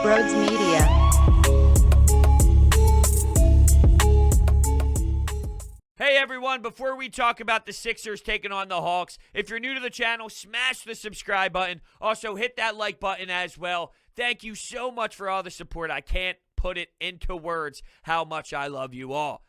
Brodes Media. Hey everyone, before we talk about the Sixers taking on the Hawks, if you're new to the channel, smash the subscribe button. Also, hit that like button as well. Thank you so much for all the support. I can't put it into words how much I love you all.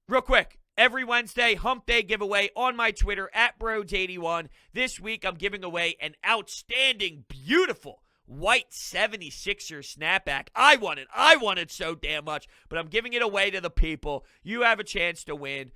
Real quick, every Wednesday, Hump Day giveaway on my Twitter, @Brodes81. This week, I'm giving away an outstanding, beautiful white 76ers snapback. I want it so damn much, but I'm giving it away to the people. You have a chance to win.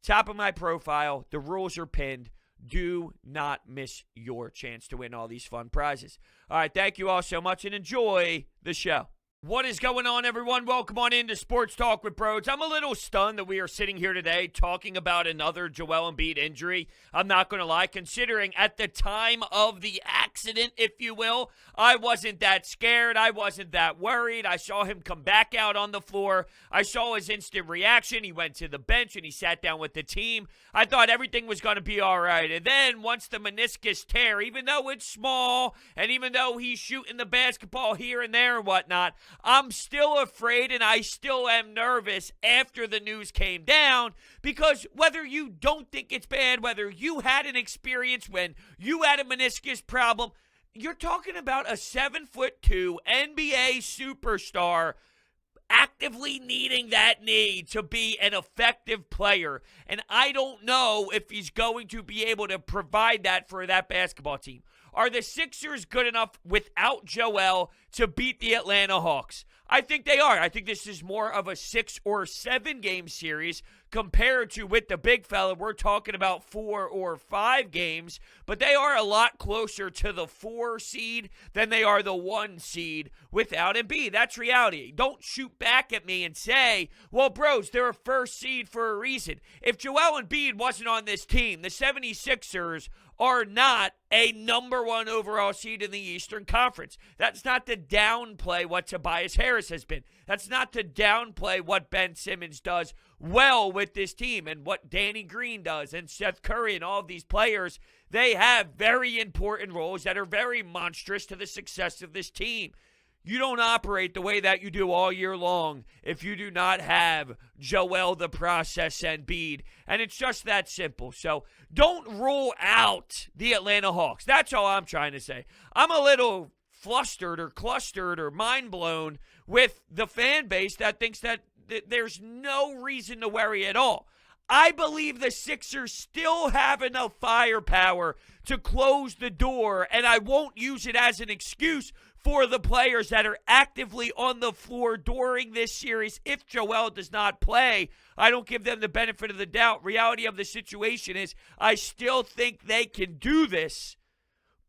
Top of my profile, the rules are pinned. Do not miss your chance to win all these fun prizes. All right, thank you all so much and enjoy the show. What is going on, everyone? Welcome on into Sports Talk with Brodes. I'm a little stunned that we are sitting here today talking about another Joel Embiid injury. I'm not going to lie, considering at the time of the accident, if you will, I wasn't that scared. I wasn't that worried. I saw him come back out on the floor. I saw his instant reaction. He went to the bench and he sat down with the team. I thought everything was going to be all right. And then once the meniscus tear, even though it's small and even though he's shooting the basketball here and there and whatnot, I'm still afraid and I still am nervous after the news came down, because whether you don't think it's bad, whether you had an experience when you had a meniscus problem, you're talking about a 7'2" NBA superstar actively needing that knee to be an effective player. And I don't know if he's going to be able to provide that for that basketball team. Are the Sixers good enough without Joel to beat the Atlanta Hawks? I think they are. I think this is more of a 6 or 7 game series compared to with the big fella. We're talking about 4 or 5 games, but they are a lot closer to the 4 seed than they are the 1 seed without Embiid. That's reality. Don't shoot back at me and say, well, bros, they're a first seed for a reason. If Joel Embiid wasn't on this team, the 76ers are not a number 1 overall seed in the Eastern Conference. That's not to downplay what Tobias Harris has been. That's not to downplay what Ben Simmons does well with this team and what Danny Green does and Seth Curry and all of these players. They have very important roles that are very monstrous to the success of this team. You don't operate the way that you do all year long if you do not have Joel the Process Embiid. And it's just that simple. So don't rule out the Atlanta Hawks. That's all I'm trying to say. I'm a little flustered or clustered or mind blown with the fan base that thinks that there's no reason to worry at all. I believe the Sixers still have enough firepower to close the door, and I won't use it as an excuse for the players that are actively on the floor during this series. If Joel does not play, I don't give them the benefit of the doubt. Reality of the situation is I still think they can do this.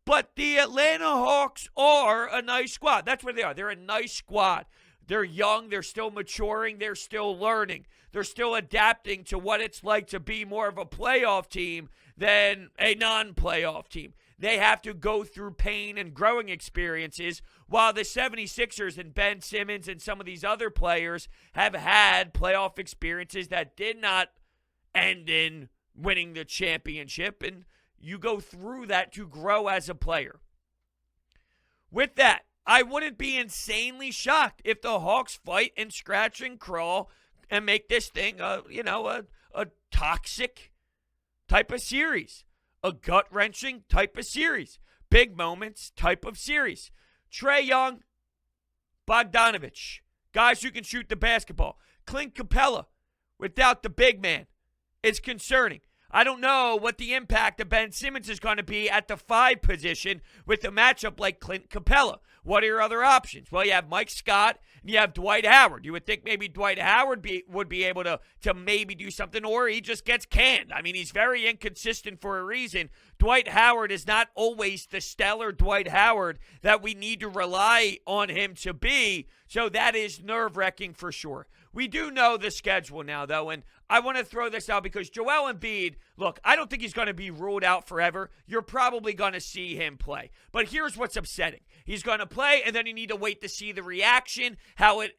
But the Atlanta Hawks are a nice squad. That's what they are. They're a nice squad. They're young. They're still maturing. They're still learning. They're still adapting to what it's like to be more of a playoff team than a non-playoff team. They have to go through pain and growing experiences, while the 76ers and Ben Simmons and some of these other players have had playoff experiences that did not end in winning the championship, and you go through that to grow as a player. With that, I wouldn't be insanely shocked if the Hawks fight and scratch and crawl and make this thing a toxic type of series. A gut-wrenching type of series. Big moments type of series. Trae Young, Bogdanovich, guys who can shoot the basketball. Clint Capella, without the big man, it's concerning. I don't know what the impact of Ben Simmons is going to be at the 5 position with a matchup like Clint Capella. What are your other options? Well, you have Mike Scott and you have Dwight Howard. You would think maybe Dwight Howard would be able to maybe do something, or he just gets canned. I mean, he's very inconsistent for a reason. Dwight Howard is not always the stellar Dwight Howard that we need to rely on him to be, so that is nerve-wracking for sure. We do know the schedule now, though, and I want to throw this out because Joel Embiid, look, I don't think he's going to be ruled out forever. You're probably going to see him play. But here's what's upsetting. He's going to play, and then you need to wait to see the reaction, how it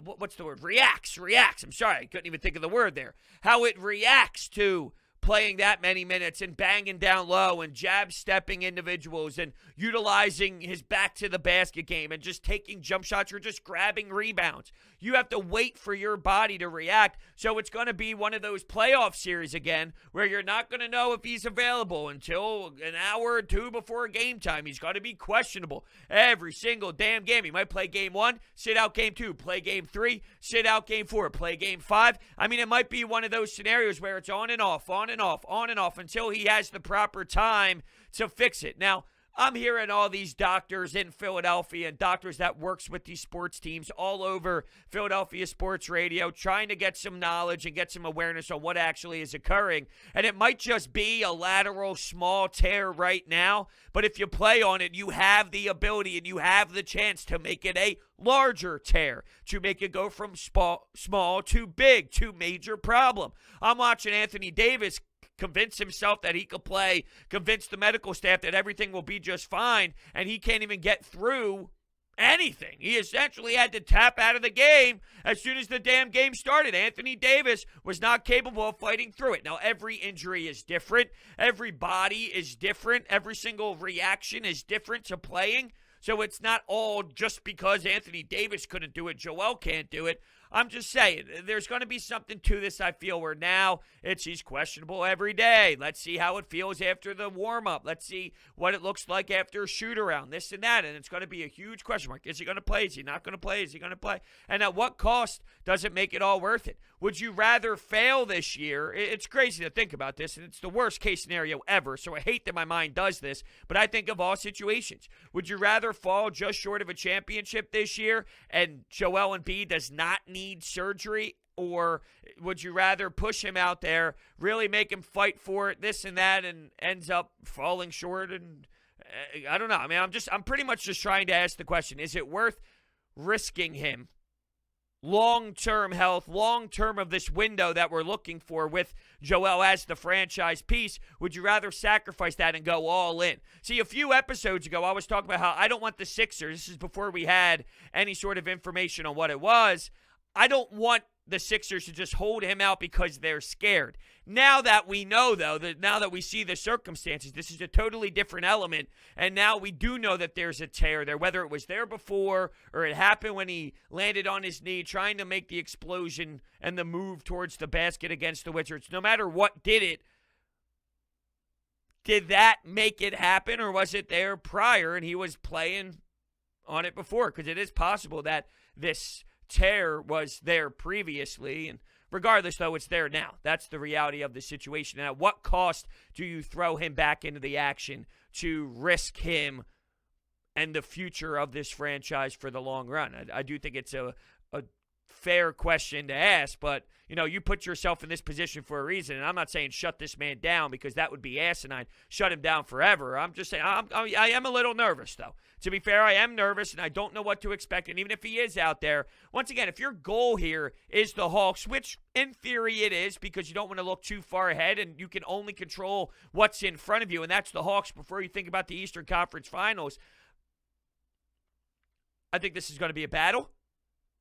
what's the word? Reacts. I'm sorry, I couldn't even think of the word there. How it reacts to playing that many minutes and banging down low and jab-stepping individuals and utilizing his back-to-the-basket game and just taking jump shots or just grabbing rebounds. You have to wait for your body to react. So it's going to be one of those playoff series again where you're not going to know if he's available until an hour or two before game time. He's going to be questionable every single damn game. He might play game 1, sit out game 2, play game 3, sit out game 4, play game 5. I mean, it might be one of those scenarios where it's on and off, on and off, on and off until he has the proper time to fix it. Now, I'm hearing all these doctors in Philadelphia and doctors that works with these sports teams all over Philadelphia sports radio trying to get some knowledge and get some awareness on what actually is occurring. And it might just be a lateral small tear right now, but if you play on it, you have the ability and you have the chance to make it a larger tear, to make it go from small to big, to major problem. I'm watching Anthony Davis convince himself that he could play, convince the medical staff that everything will be just fine, and he can't even get through anything. He essentially had to tap out of the game as soon as the damn game started. Anthony Davis was not capable of fighting through it. Now, every injury is different. Every body is different. Every single reaction is different to playing. So it's not all just because Anthony Davis couldn't do it, Joel can't do it. I'm just saying, there's going to be something to this, I feel, where now he's questionable every day. Let's see how it feels after the warm-up. Let's see what it looks like after a shoot-around, this and that. And it's going to be a huge question mark. Is he going to play? Is he not going to play? Is he going to play? And at what cost does it make it all worth it? Would you rather fail this year? It's crazy to think about this, and it's the worst-case scenario ever, so I hate that my mind does this, but I think of all situations. Would you rather fall just short of a championship this year and Joel Embiid does not need surgery, or would you rather push him out there, really make him fight for it, this and that, and ends up falling short? And I don't know. I mean, I'm pretty much just trying to ask the question, is it worth risking him long-term health, long-term of this window that we're looking for with Joel as the franchise piece? Would you rather sacrifice that and go all in? See, a few episodes ago, I was talking about how I don't want the Sixers. This is before we had any sort of information on what it was. I don't want the Sixers to just hold him out because they're scared. Now that we know, though, now that we see the circumstances, this is a totally different element, and now we do know that there's a tear there, whether it was there before or it happened when he landed on his knee trying to make the explosion and the move towards the basket against the Wizards. No matter what did it, did that make it happen, or was it there prior and he was playing on it before? Because it is possible that this tear was there previously, and regardless, though, it's there now. That's the reality of the situation. And at what cost do you throw him back into the action to risk him and the future of this franchise for the long run? I do think it's a fair question to ask, but you put yourself in this position for a reason, and I'm not saying shut this man down because that would be asinine. Shut him down forever. I'm just saying I am a little nervous, though. To be fair, I am nervous, and I don't know what to expect. And even if he is out there, once again, if your goal here is the Hawks, which in theory it is because you don't want to look too far ahead and you can only control what's in front of you, and that's the Hawks before you think about the Eastern Conference Finals, I think this is going to be a battle.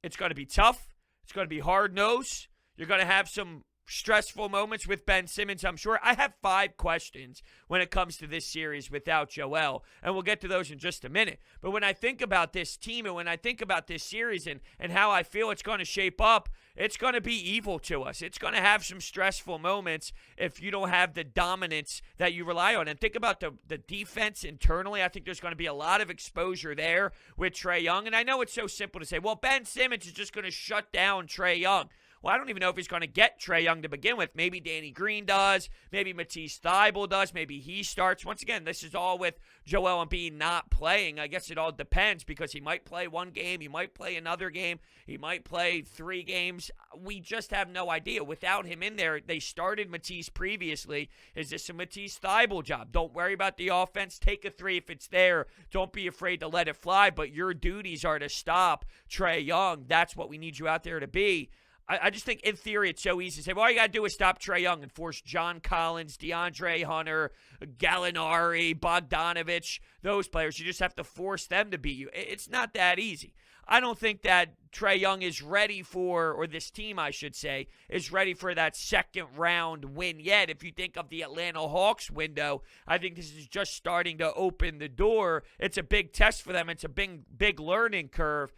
It's going to be tough. It's going to be hard-nosed. You're going to have some stressful moments with Ben Simmons, I'm sure. I have 5 questions when it comes to this series without Joel, and we'll get to those in just a minute. But when I think about this team and when I think about this series and how I feel it's going to shape up, it's going to be evil to us. It's going to have some stressful moments if you don't have the dominance that you rely on. And think about the defense internally. I think there's going to be a lot of exposure there with Trae Young. And I know it's so simple to say, well, Ben Simmons is just going to shut down Trae Young. Well, I don't even know if he's going to get Trae Young to begin with. Maybe Danny Green does. Maybe Matisse Thybulle does. Maybe he starts. Once again, this is all with Joel Embiid not playing. I guess it all depends because he might play one game. He might play another game. He might play 3 games. We just have no idea. Without him in there, they started Matisse previously. Is this a Matisse Thybulle job? Don't worry about the offense. Take a 3 if it's there. Don't be afraid to let it fly. But your duties are to stop Trae Young. That's what we need you out there to be. I just think in theory it's so easy to say, well, all you got to do is stop Trae Young and force John Collins, DeAndre Hunter, Gallinari, Bogdanovich, those players. You just have to force them to beat you. It's not that easy. I don't think that Trae Young is ready for, or this team, I should say, is ready for that second round win yet. If you think of the Atlanta Hawks window, I think this is just starting to open the door. It's a big test for them. It's a big learning curve.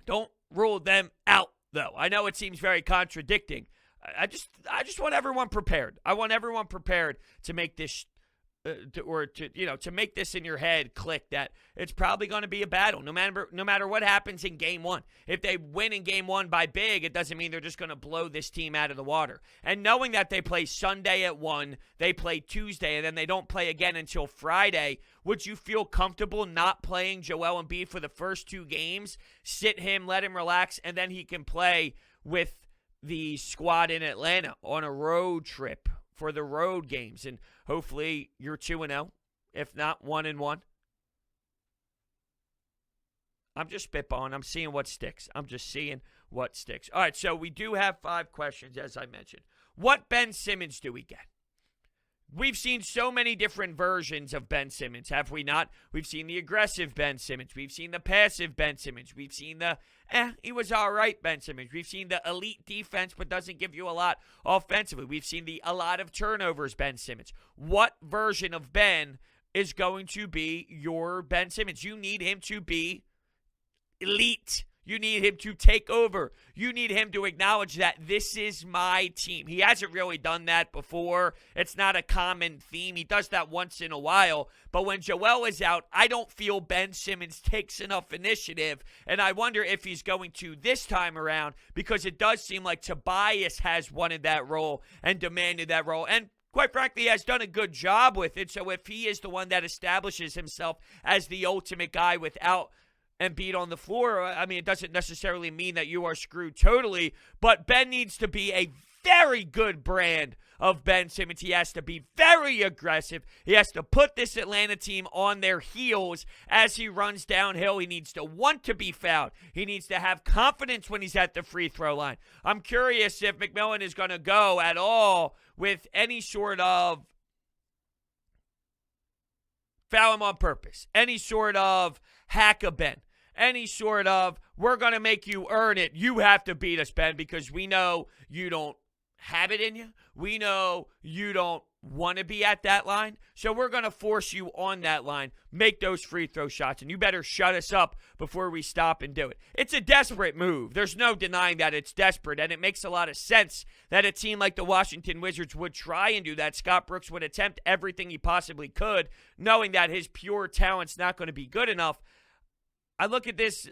Don't rule them out, though. I know it seems very contradicting. I just want everyone prepared. I want everyone prepared to make this to make this in your head click that it's probably going to be a battle no matter what happens in game one. If they win in game one by big, it doesn't mean they're just going to blow this team out of the water. And knowing that they play Sunday at 1, they play Tuesday, and then they don't play again until Friday, would you feel comfortable not playing Joel Embiid for the first 2 games, sit him, let him relax, and then he can play with the squad in Atlanta on a road trip for the road games? And hopefully you're 2-0, if not 1-1. I'm just spitballing. I'm seeing what sticks. I'm just seeing what sticks. All right, so we do have 5 questions, as I mentioned. What Ben Simmons do we get? We've seen so many different versions of Ben Simmons, have we not? We've seen the aggressive Ben Simmons. We've seen the passive Ben Simmons. We've seen the, he was all right Ben Simmons. We've seen the elite defense but doesn't give you a lot offensively. We've seen the a lot of turnovers Ben Simmons. What version of Ben is going to be your Ben Simmons? You need him to be elite. You need him to take over. You need him to acknowledge that this is my team. He hasn't really done that before. It's not a common theme. He does that once in a while. But when Joel is out, I don't feel Ben Simmons takes enough initiative. And I wonder if he's going to this time around, because it does seem like Tobias has wanted that role and demanded that role. And quite frankly, has done a good job with it. So if he is the one that establishes himself as the ultimate guy without Embiid on the floor, I mean, it doesn't necessarily mean that you are screwed totally, but Ben needs to be a very good brand of Ben Simmons. He has to be very aggressive. He has to put this Atlanta team on their heels as he runs downhill. He needs to want to be fouled. He needs to have confidence when he's at the free throw line. I'm curious if McMillan is going to go at all with any sort of foul him on purpose, any sort of hack a Ben, any sort of, we're going to make you earn it. You have to beat us, Ben, because we know you don't have it in you. We know you don't want to be at that line. So we're going to force you on that line. Make those free throw shots, and you better shut us up before we stop and do it. It's a desperate move. There's no denying that it's desperate, and it makes a lot of sense that a team like the Washington Wizards would try and do that. Scott Brooks would attempt everything he possibly could, knowing that his pure talent's not going to be good enough. I look at this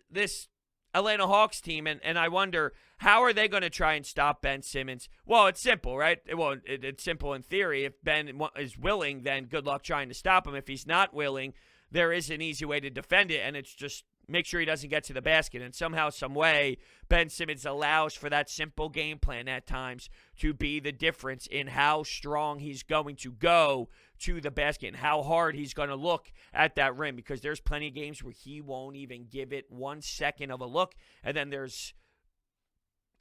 Atlanta Hawks team, and I wonder, how are they going to try and stop Ben Simmons? Well, it's simple, right? Well, it's simple in theory. If Ben is willing, then good luck trying to stop him. If he's not willing, there is an easy way to defend it, and it's just make sure he doesn't get to the basket. And somehow, some way, Ben Simmons allows for that simple game plan at times to be the difference in how strong he's going to go to the basket and how hard he's going to look at that rim, because there's plenty of games where he won't even give it 1 second of a look. And then there's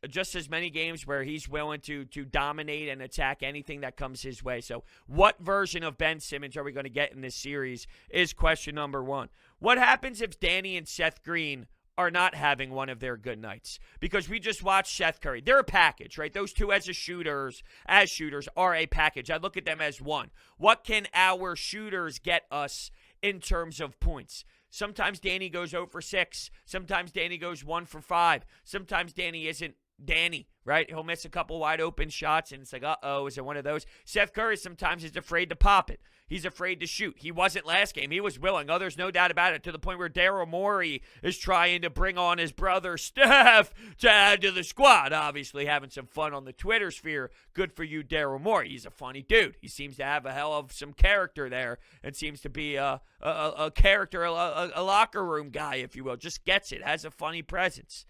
just as many games where he's willing to dominate and attack anything that comes his way. So what version of Ben Simmons are we going to get in this series is question number 1. What happens if Danny and Seth Green are not having one of their good nights? Because we just watched Seth Curry. They're a package, right? Those two as shooters are a package. I look at them as one. What can our shooters get us in terms of points? Sometimes Danny goes 0 for 6. Sometimes Danny goes 1 for 5. Sometimes Danny isn't Danny, right? He'll miss a couple wide open shots, and it's like, uh-oh, is it one of those? Seth Curry sometimes is afraid to pop it. He's afraid to shoot. He wasn't last game. He was willing. Oh, there's no doubt about it, to the point where Daryl Morey is trying to bring on his brother Steph to add to the squad. Obviously having some fun on the Twitter sphere. Good for you, Daryl Morey. He's a funny dude. He seems to have a hell of some character there and seems to be a character, a locker room guy, if you will. Just gets it. Has a funny presence.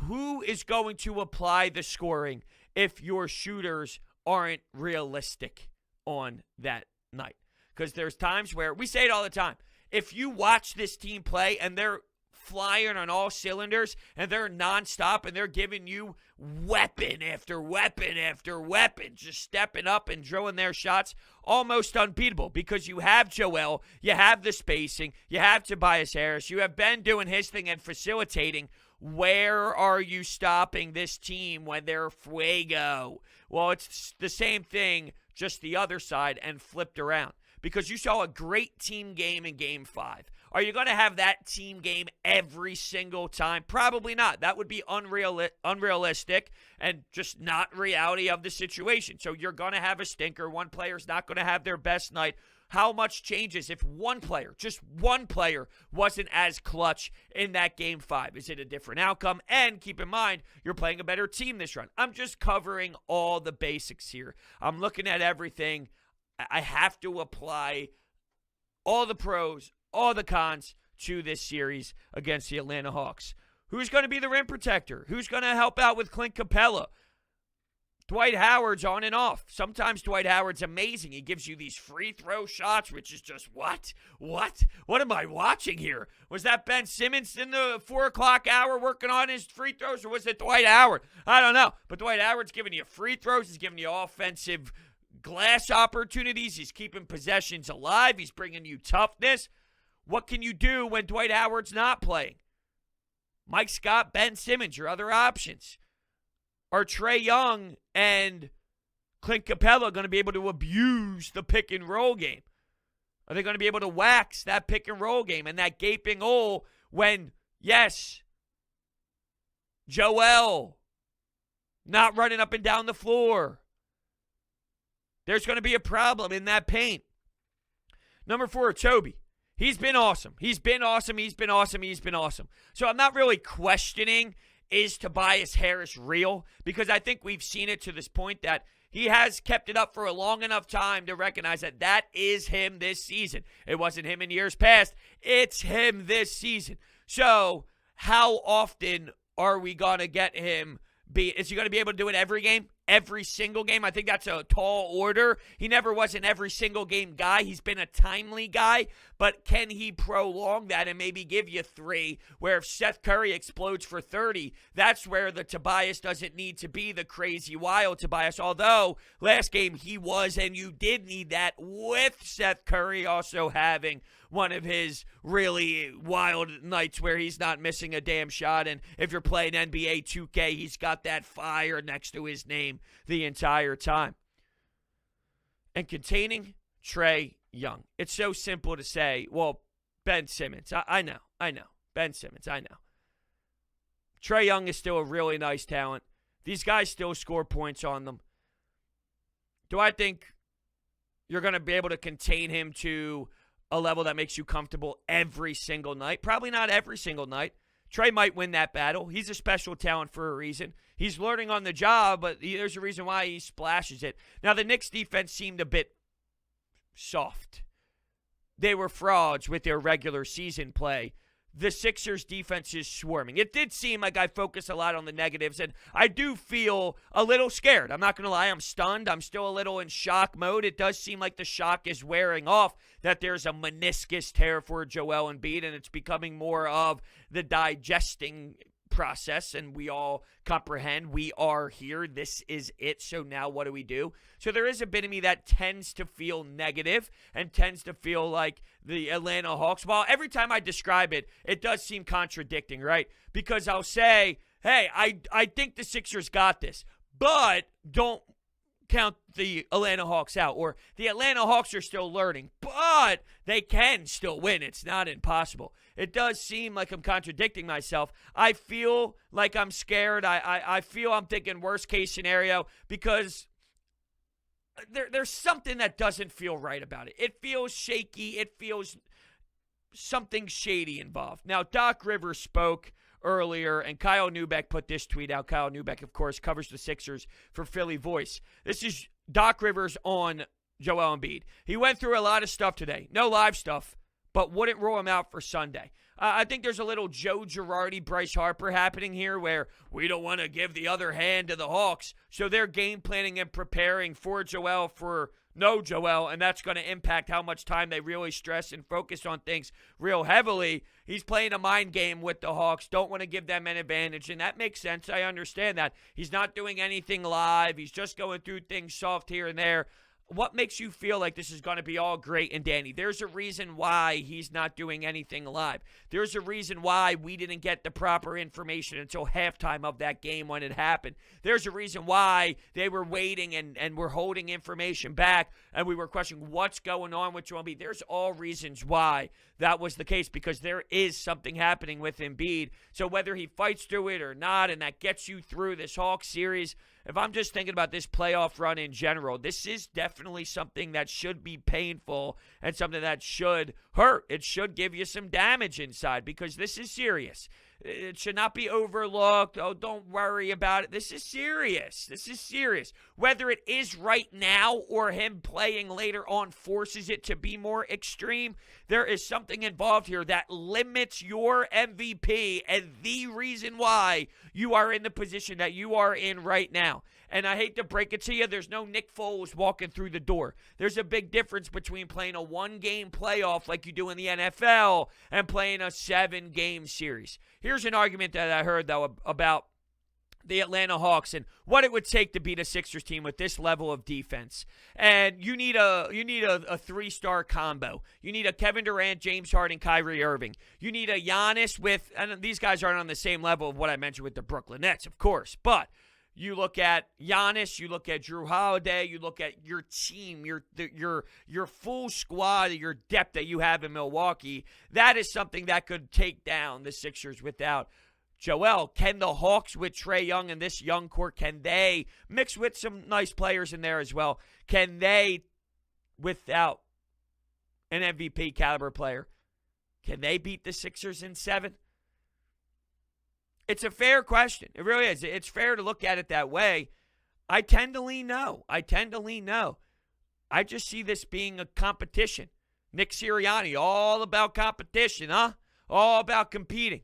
Who is going to apply the scoring if your shooters aren't realistic on that night? Because there's times where we say it all the time. If you watch this team play and they're flying on all cylinders and they're nonstop and they're giving you weapon after weapon after weapon, just stepping up and drilling their shots, almost unbeatable because you have Joel, you have the spacing, you have Tobias Harris, you have Ben doing his thing and facilitating. Where are you stopping this team when they're fuego? Well, it's the same thing, just the other side and flipped around. Because you saw a great team game in Game 5. Are you going to have that team game every single time? Probably not. That would be unrealistic and just not reality of the situation. So you're going to have a stinker. One player's not going to have their best night. How much changes if one player, just one player, wasn't as clutch in that Game 5? Is it a different outcome? And keep in mind, you're playing a better team this run. I'm just covering all the basics here. I'm looking at everything. I have to apply all the pros, all the cons to this series against the Atlanta Hawks. Who's going to be the rim protector? Who's going to help out with Clint Capella? Dwight Howard's on and off. Sometimes Dwight Howard's amazing. He gives you these free throw shots, which is just, what? What am I watching here? Was that Ben Simmons in the 4 o'clock hour working on his free throws, or was it Dwight Howard? I don't know. But Dwight Howard's giving you free throws. He's giving you offensive glass opportunities. He's keeping possessions alive. He's bringing you toughness. What can you do when Dwight Howard's not playing? Mike Scott, Ben Simmons, your other options. Are Trae Young and Clint Capella going to be able to abuse the pick and roll game? Are they going to be able to wax that pick and roll game and that gaping hole when, yes, Joel not running up and down the floor? There's going to be a problem in that paint. Number 4, Toby. He's been awesome. He's been awesome. So I'm not really questioning, is Tobias Harris real? Because I think we've seen it to this point that he has kept it up for a long enough time to recognize that that is him this season. It wasn't him in years past. It's him this season. So how often are we going to get him? Is he going to be able to do it every game? Every single game? I think that's a tall order. He never was an every single game guy. He's been a timely guy, but can he prolong that and maybe give you 3, where if Seth Curry explodes for 30, that's where the Tobias doesn't need to be the crazy wild Tobias, although last game he was, and you did need that with Seth Curry also having one of his really wild nights where he's not missing a damn shot, and if you're playing NBA 2K, he's got that fire next to his name the entire time. And containing Trae Young. It's so simple to say, well, Ben Simmons. I know. Ben Simmons, I know. Trae Young is still a really nice talent. These guys still score points on them. Do I think you're going to be able to contain him to a level that makes you comfortable every single night? Probably not every single night. Trae might win that battle. He's a special talent for a reason. He's learning on the job, but there's a reason why he splashes it. Now, the Knicks defense seemed a bit soft. They were frauds with their regular season play. The Sixers defense is swarming. It did seem like I focus a lot on the negatives, and I do feel a little scared. I'm not going to lie. I'm stunned. I'm still a little in shock mode. It does seem like the shock is wearing off, that there's a meniscus tear for Joel Embiid, and it's becoming more of the digesting process, and we all comprehend we are here. This is it. So now what do we do? So there is a bit of me that tends to feel negative and tends to feel like the Atlanta Hawks. While every time I describe it, it does seem contradicting, right? Because I'll say, hey, I think the Sixers got this, but don't count the Atlanta Hawks out, or the Atlanta Hawks are still learning, but they can still win. It's not impossible. It does seem like I'm contradicting myself. I feel like I'm scared. I feel I'm thinking worst case scenario because there's something that doesn't feel right about it. It feels shaky. It feels something shady involved. Now, Doc Rivers spoke earlier, and Kyle Neubeck put this tweet out. Kyle Neubeck, of course, covers the Sixers for Philly Voice. This is Doc Rivers on Joel Embiid. He went through a lot of stuff today. No live stuff, but wouldn't rule him out for Sunday. I think there's a little Joe Girardi, Bryce Harper happening here where we don't want to give the other hand to the Hawks, so they're game planning and preparing for Joel for No, Joel, and that's going to impact how much time they really stress and focus on things real heavily. He's playing a mind game with the Hawks. Don't want to give them an advantage, and that makes sense. I understand that. He's not doing anything live. He's just going through things soft here and there. What makes you feel like this is going to be all great and dandy? There's a reason why he's not doing anything live. There's a reason why we didn't get the proper information until halftime of that game when it happened. There's a reason why they were waiting and were holding information back, and we were questioning what's going on with Joel Embiid. There's all reasons why that was the case, because there is something happening with Embiid. So whether he fights through it or not, and that gets you through this Hawks series, if I'm just thinking about this playoff run in general, this is definitely something that should be painful and something that should hurt. It should give you some damage inside, because this is serious. It should not be overlooked. Oh, don't worry about it. This is serious. This is serious. Whether it is right now or him playing later on forces it to be more extreme, there is something involved here that limits your MVP and the reason why you are in the position that you are in right now. And I hate to break it to you, there's no Nick Foles walking through the door. There's a big difference between playing a one-game playoff like you do in the NFL and playing a 7-game series. Here's an argument that I heard, though, about the Atlanta Hawks and what it would take to beat a Sixers team with this level of defense. And you need a three-star combo. You need a Kevin Durant, James Harden, Kyrie Irving. You need a Giannis with, and these guys aren't on the same level of what I mentioned with the Brooklyn Nets, of course, but you look at Giannis, you look at Drew Holiday, you look at your team, your full squad, your depth that you have in Milwaukee. That is something that could take down the Sixers without Joel. Can the Hawks with Trae Young and this young court, can they mix with some nice players in there as well? Can they, without an MVP caliber player, can they beat the Sixers in 7? It's a fair question. It really is. It's fair to look at it that way. I tend to lean no. I just see this being a competition. Nick Sirianni, all about competition, huh? All about competing.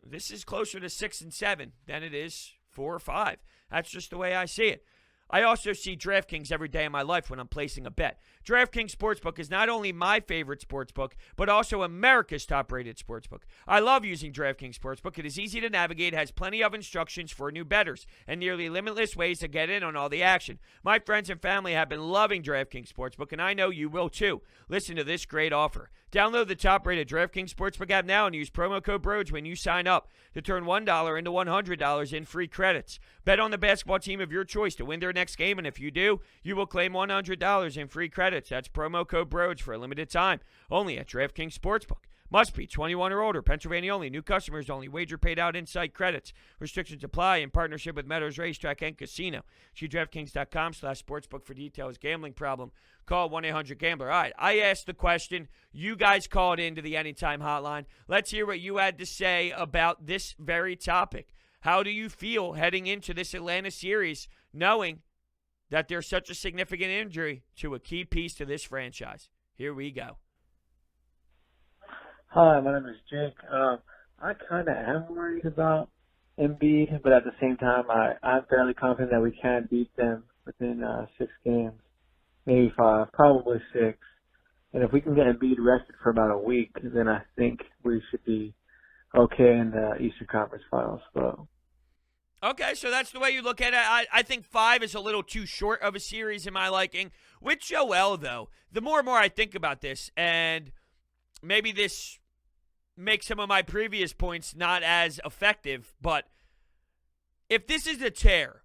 This is closer to 6 and 7 than it is 4 or 5. That's just the way I see it. I also see DraftKings every day of my life when I'm placing a bet. DraftKings Sportsbook is not only my favorite sportsbook, but also America's top-rated sportsbook. I love using DraftKings Sportsbook. It is easy to navigate, has plenty of instructions for new bettors, and nearly limitless ways to get in on all the action. My friends and family have been loving DraftKings Sportsbook, and I know you will too. Listen to this great offer. Download the top-rated DraftKings Sportsbook app now and use promo code Brodes when you sign up to turn $1 into $100 in free credits. Bet on the basketball team of your choice to win their next game, and if you do, you will claim $100 in free credits. That's promo code Brodes for a limited time, only at DraftKings Sportsbook. Must be 21 or older. Pennsylvania only. New customers only. Wager paid out in-site credits. Restrictions apply in partnership with Meadows Racetrack and Casino. See DraftKings.com/sportsbook for details. Gambling problem? Call 1-800-GAMBLER. All right, I asked the question. You guys called into the Anytime Hotline. Let's hear what you had to say about this very topic. How do you feel heading into this Atlanta series, knowing that there's such a significant injury to a key piece to this franchise? Here we go. Hi, my name is Jake. I kind of am worried about Embiid, but at the same time, I'm fairly confident that we can beat them within 6 games, maybe 5, probably 6. And if we can get Embiid rested for about a week, then I think we should be okay in the Eastern Conference Finals. So. Okay, so that's the way you look at it. I think 5 is a little too short of a series in my liking. With Joel, though, the more and more I think about this, and maybe this makes some of my previous points not as effective, but if this is a tear,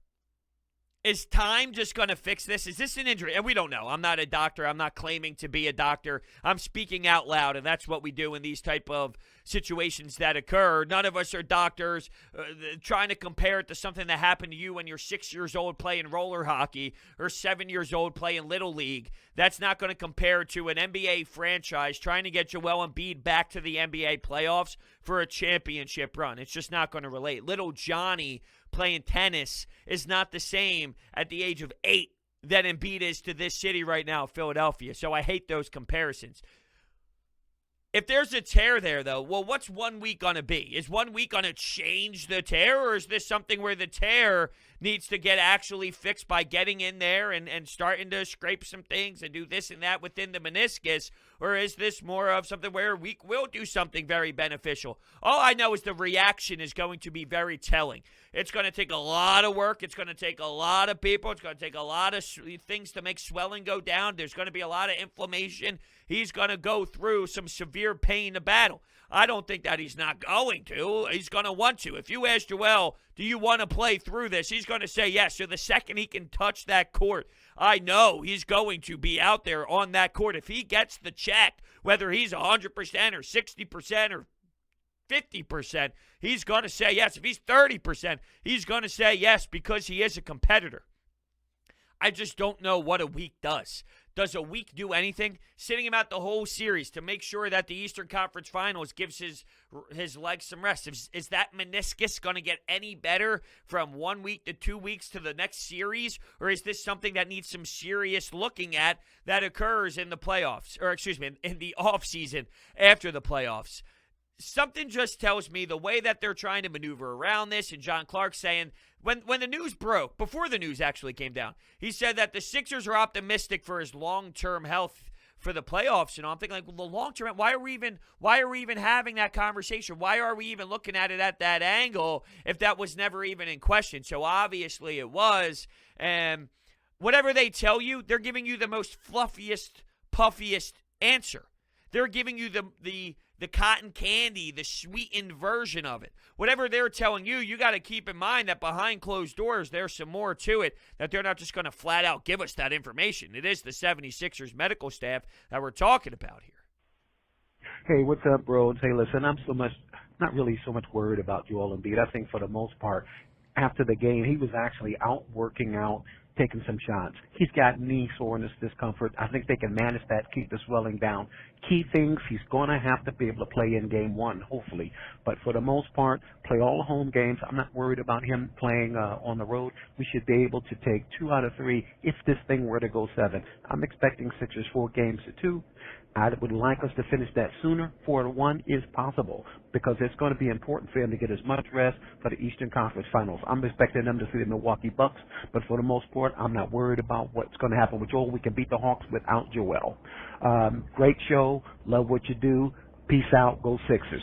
is time just going to fix this? Is this an injury? And we don't know. I'm not a doctor. I'm not claiming to be a doctor. I'm speaking out loud, and that's what we do in these type of situations that occur. None of us are doctors. Trying to compare it to something that happened to you when you're 6 years old playing roller hockey or 7 years old playing Little League, that's not going to compare to an NBA franchise trying to get Joel Embiid back to the NBA playoffs for a championship run. It's just not going to relate. Little Johnny playing tennis is not the same at the age of 8 that Embiid is to this city right now, Philadelphia. So I hate those comparisons. If there's a tear there, though, well, what's 1 week going to be? Is 1 week going to change the tear, or is this something where the tear needs to get actually fixed by getting in there and starting to scrape some things and do this and that within the meniscus? Or is this more of something where a week will do something very beneficial? All I know is the reaction is going to be very telling. It's going to take a lot of work. It's going to take a lot of people. It's going to take a lot of things to make swelling go down. There's going to be a lot of inflammation. He's going to go through some severe pain to battle. I don't think that he's not going to. He's going to want to. If you ask Joel, do you want to play through this? He's going to say yes. So the second he can touch that court, I know he's going to be out there on that court. If he gets the check, whether he's 100% or 60% or 50%, he's going to say yes. If he's 30%, he's going to say yes because he is a competitor. I just don't know what a week does. Does a week do anything? Sitting him out the whole series to make sure that the Eastern Conference Finals gives his legs some rest. Is that meniscus going to get any better from 1 week to 2 weeks to the next series? Or is this something that needs some serious looking at that occurs in the playoffs? Or, excuse me, in the offseason after the playoffs? Something just tells me the way that they're trying to maneuver around this, and John Clark saying, when the news broke, before the news actually came down, he said that the Sixers are optimistic for his long-term health for the playoffs. And I'm thinking, like, well, the long-term, why are we even having that conversation? Why are we even looking at it at that angle if that was never even in question? So obviously it was. And whatever they tell you, they're giving you the most fluffiest, puffiest answer. They're giving you the cotton candy, the sweetened version of it. Whatever they're telling you, you got to keep in mind that behind closed doors, there's some more to it, that they're not just going to flat out give us that information. It is the 76ers medical staff that we're talking about here. Hey, what's up, Brodes? Hey, listen, I'm not really so much worried about Joel Embiid. I think for the most part, after the game, he was actually out working out, taking some shots. He's got knee soreness, discomfort. I think they can manage that, keep the swelling down. Key things, he's going to have to be able to play in game one, hopefully. But for the most part, play all the home games. I'm not worried about him playing on the road. We should be able to take 2 out of 3 if this thing were to go 7. I'm expecting Sixers 4 games to 2. I would like us to finish that sooner. 4-1 is possible because it's going to be important for him to get as much rest for the Eastern Conference Finals. I'm expecting them to see the Milwaukee Bucks, but for the most part, I'm not worried about what's going to happen with Joel. We can beat the Hawks without Joel. Great show. Love what you do. Peace out. Go Sixers.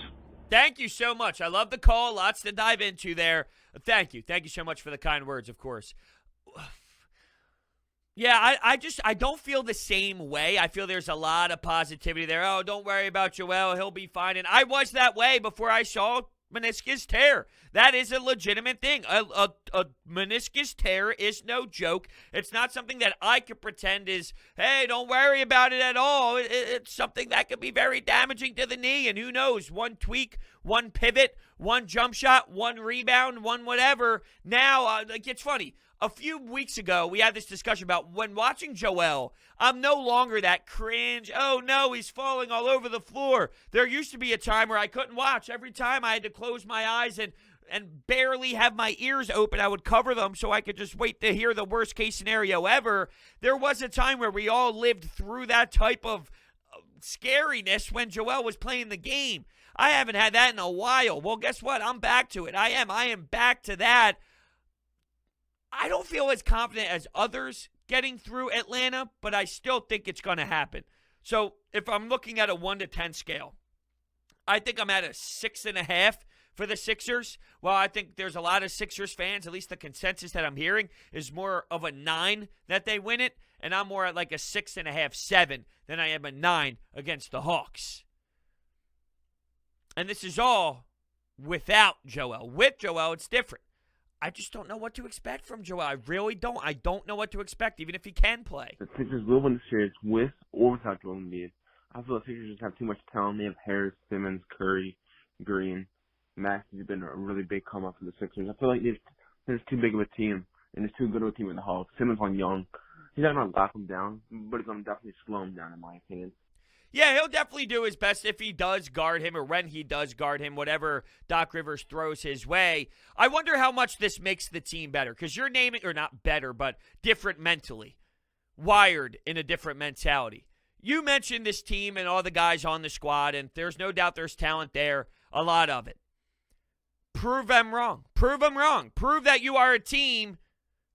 Thank you so much. I love the call. Lots to dive into there. Thank you. Thank you so much for the kind words, of course. Yeah, I don't feel the same way. I feel there's a lot of positivity there. Oh, don't worry about Joel. He'll be fine. And I was that way before I saw meniscus tear. That is a legitimate thing. A meniscus tear is no joke. It's not something that I could pretend is, hey, don't worry about it at all. It's something that could be very damaging to the knee. And who knows, one tweak, one pivot, one jump shot, one rebound, one whatever. Now, it's funny. A few weeks ago, we had this discussion about when watching Joel, I'm no longer that cringe, oh no, he's falling all over the floor. There used to be a time where I couldn't watch. Every time I had to close my eyes and barely have my ears open, I would cover them so I could just wait to hear the worst case scenario ever. There was a time where we all lived through that type of scariness when Joel was playing the game. I haven't had that in a while. Well, guess what? I'm back to it. I am back to that. I don't feel as confident as others getting through Atlanta, but I still think it's going to happen. So if I'm looking at a 1 to 10 scale, I think I'm at a 6.5 for the Sixers. Well, I think there's a lot of Sixers fans, at least the consensus that I'm hearing, is more of a 9 that they win it, and I'm more at like a 6.5, 7 than I am a 9 against the Hawks. And this is all without Joel. With Joel, it's different. I just don't know what to expect from Joel. I really don't. I don't know what to expect, even if he can play. The Sixers will win the series with or without Joel Embiid. I feel the Sixers just have too much talent. They have Harris, Simmons, Curry, Green. Max has been a really big come up for the Sixers. I feel like there's too big of a team, and there's too good of a team in the Hawks. Simmons on young. He's not going to lock him down, but he's going to definitely slow him down, in my opinion. Yeah, he'll definitely do his best if he does guard him or when he does guard him, whatever Doc Rivers throws his way. I wonder how much this makes the team better because you're naming, or not better, but different mentally, wired in a different mentality. you mentioned this team and all the guys on the squad, and there's no doubt there's talent there, a lot of it. Prove them wrong. Prove them wrong. Prove that you are a team.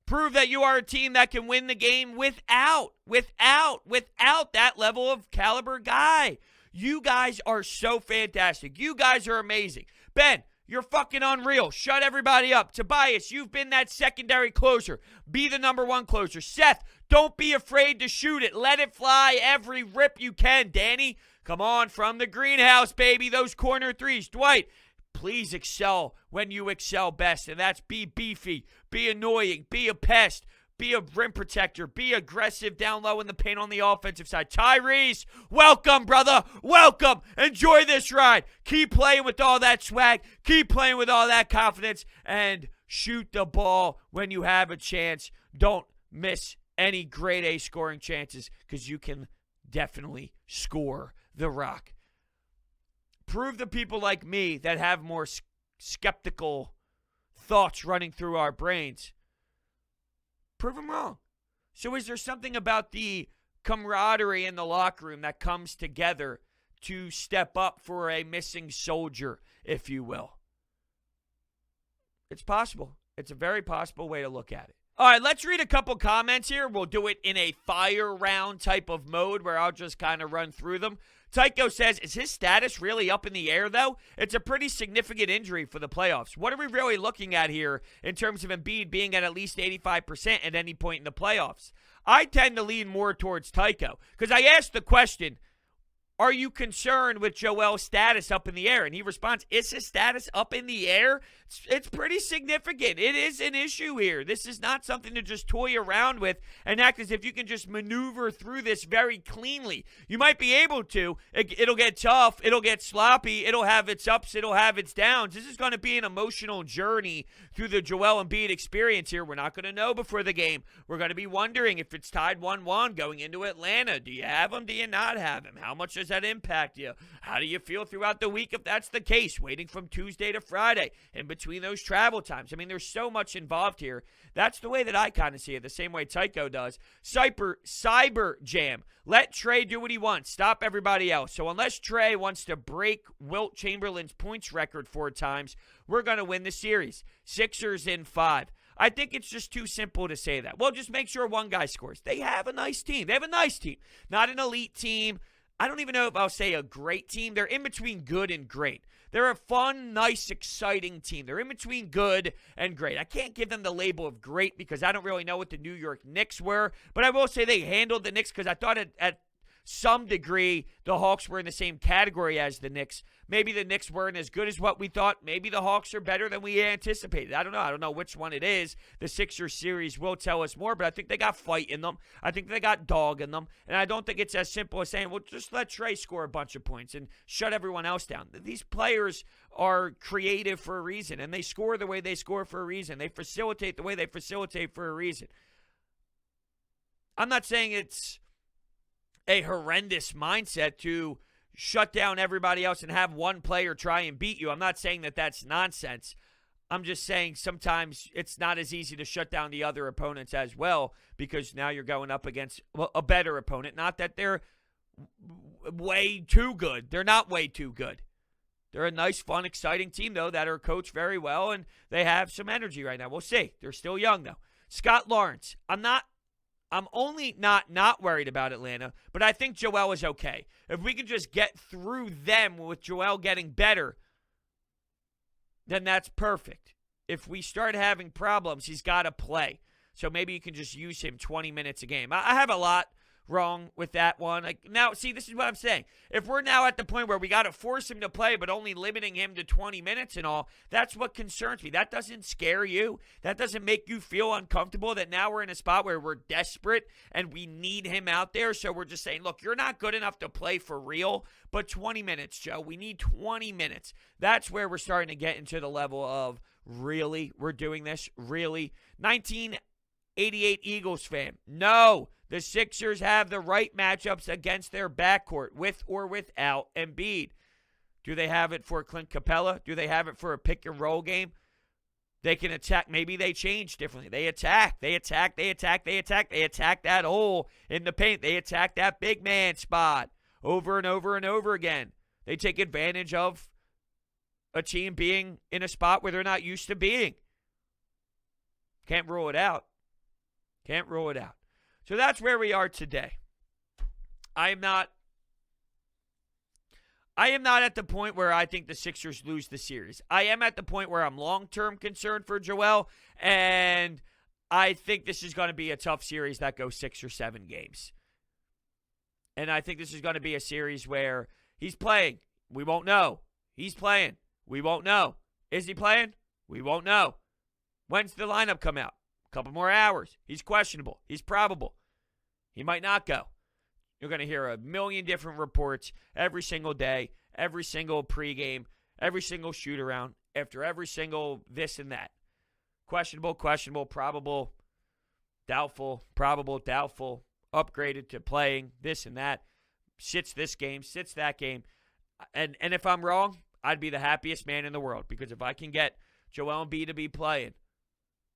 Prove that you are a team that can win the game without that level of caliber guy. You guys are so fantastic. You guys are amazing. Ben, you're fucking unreal. Shut everybody up. Tobias, you've been that secondary closer. Be the number one closer. Seth, don't be afraid to shoot it. Let it fly every rip you can. Danny, come on from the greenhouse, baby. Those corner threes. Dwight, please excel when you excel best, and that's be beefy, be annoying, be a pest, be a rim protector, be aggressive down low in the paint on the offensive side. Tyrese, welcome, brother. Welcome. Enjoy this ride. Keep playing with all that swag. Keep playing with all that confidence, and shoot the ball when you have a chance. Don't miss any grade A scoring chances, because you can definitely score the rock. Prove to people like me that have more skeptical thoughts running through our brains. Prove them wrong. So is there something about the camaraderie in the locker room that comes together to step up for a missing soldier, if you will? It's possible. It's a very possible way to look at it. All right, let's read a couple comments here. We'll do it in a fire round type of mode where I'll just kind of run through them. Tycho says, is his status really up in the air, though? It's a pretty significant injury for the playoffs. What are we really looking at here in terms of Embiid being at least 85% at any point in the playoffs? I tend to lean more towards Tycho, because I asked the question, are you concerned with Joel's status up in the air? And he responds, is his status up in the air? It's pretty significant. It is an issue here. This is not something to just toy around with and act as if you can just maneuver through this very cleanly. You might be able to. It'll get tough. It'll get sloppy. It'll have its ups. It'll have its downs. This is going to be an emotional journey through the Joel Embiid experience here. We're not going to know before the game. We're going to be wondering if it's tied 1-1 going into Atlanta. Do you have him? Do you not have him? How much does that impact you? How do you feel throughout the week if that's the case? Waiting from Tuesday to Friday in between those travel times. I mean, there's so much involved here. That's the way that I kind of see it, the same way Tycho does. Cyber Jam. Let Trae do what he wants. Stop everybody else. So unless Trae wants to break Wilt Chamberlain's points record 4 times, we're going to win the series. Sixers in 5. I think it's just too simple to say that. Well, just make sure one guy scores. They have a nice team. They have a nice team. Not an elite team. I don't even know if I'll say a great team. They're in between good and great. They're a fun, nice, exciting team. They're in between good and great. I can't give them the label of great because I don't really know what the New York Knicks were, but I will say they handled the Knicks because I thought at some degree the Hawks were in the same category as the Knicks. Maybe the Knicks weren't as good as what we thought. Maybe the Hawks are better than we anticipated. I don't know. I don't know which one it is. The Sixers series will tell us more, but I think they got fight in them. I think they got dog in them. And I don't think it's as simple as saying, well, just let Trae score a bunch of points and shut everyone else down. These players are creative for a reason, and they score the way they score for a reason. They facilitate the way they facilitate for a reason. I'm not saying it's a horrendous mindset to shut down everybody else and have one player try and beat you. I'm not saying that that's nonsense. I'm just saying sometimes it's not as easy to shut down the other opponents as well because now you're going up against a better opponent. Not that they're way too good. They're not way too good. They're a nice, fun, exciting team, though, that are coached very well, and they have some energy right now. We'll see. They're still young, though. Scott Lawrence, I'm only not worried about Atlanta, but I think Joel is okay. If we can just get through them with Joel getting better, then that's perfect. If we start having problems, he's got to play. So maybe you can just use him 20 minutes a game. I have a lot wrong with that one. Now, see, this is what I'm saying. If we're now at the point where we got to force him to play, but only limiting him to 20 minutes and all, that's what concerns me. That doesn't scare you. That doesn't make you feel uncomfortable that now we're in a spot where we're desperate and we need him out there. So we're just saying, look, you're not good enough to play for real, but 20 minutes, Joe. We need 20 minutes. That's where we're starting to get into the level of, really? We're doing this? Really? 1988 Eagles fan. No. The Sixers have the right matchups against their backcourt, with or without Embiid. Do they have it for Clint Capella? Do they have it for a pick-and-roll game? They can attack. Maybe they change differently. They attack that hole in the paint. They attack that big man spot over and over and over again. They take advantage of a team being in a spot where they're not used to being. Can't rule it out. So that's where we are today. I am not at the point where I think the Sixers lose the series. I am at the point where I'm long-term concerned for Joel, and I think this is going to be a tough series that goes 6 or 7 games. And I think this is going to be a series where he's playing. We won't know. He's playing. We won't know. Is he playing? We won't know. When's the lineup come out? A couple more hours. He's questionable. He's probable. He might not go. You're going to hear a million different reports every single day, every single pregame, every single shoot-around, after every single this and that. Questionable, probable, doubtful, probable, doubtful, upgraded to playing, this and that, sits this game, sits that game. And if I'm wrong, I'd be the happiest man in the world, because if I can get Joel Embiid to be playing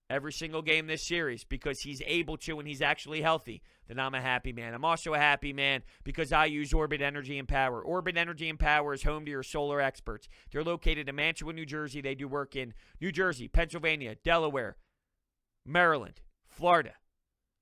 every single game this series because he's able to and he's actually healthy, then I'm a happy man. I'm also a happy man because I use Orbit Energy and Power. Orbit Energy and Power is home to your solar experts. They're located in Mantua, New Jersey. They do work in New Jersey, Pennsylvania, Delaware, Maryland, Florida.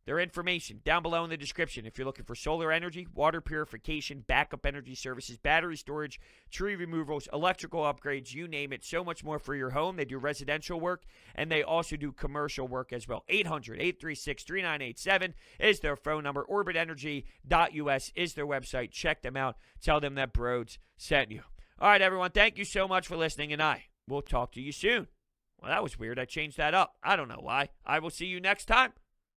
Their information down below in the description. If you're looking for solar energy, water purification, backup energy services, battery storage, tree removals, electrical upgrades, you name it, so much more for your home. They do residential work, and they also do commercial work as well. 800-836-3987 is their phone number. OrbitEnergy.us is their website. Check them out. Tell them that Brodes sent you. All right, everyone, thank you so much for listening, and I will talk to you soon. Well, that was weird. I changed that up. I don't know why. I will see you next time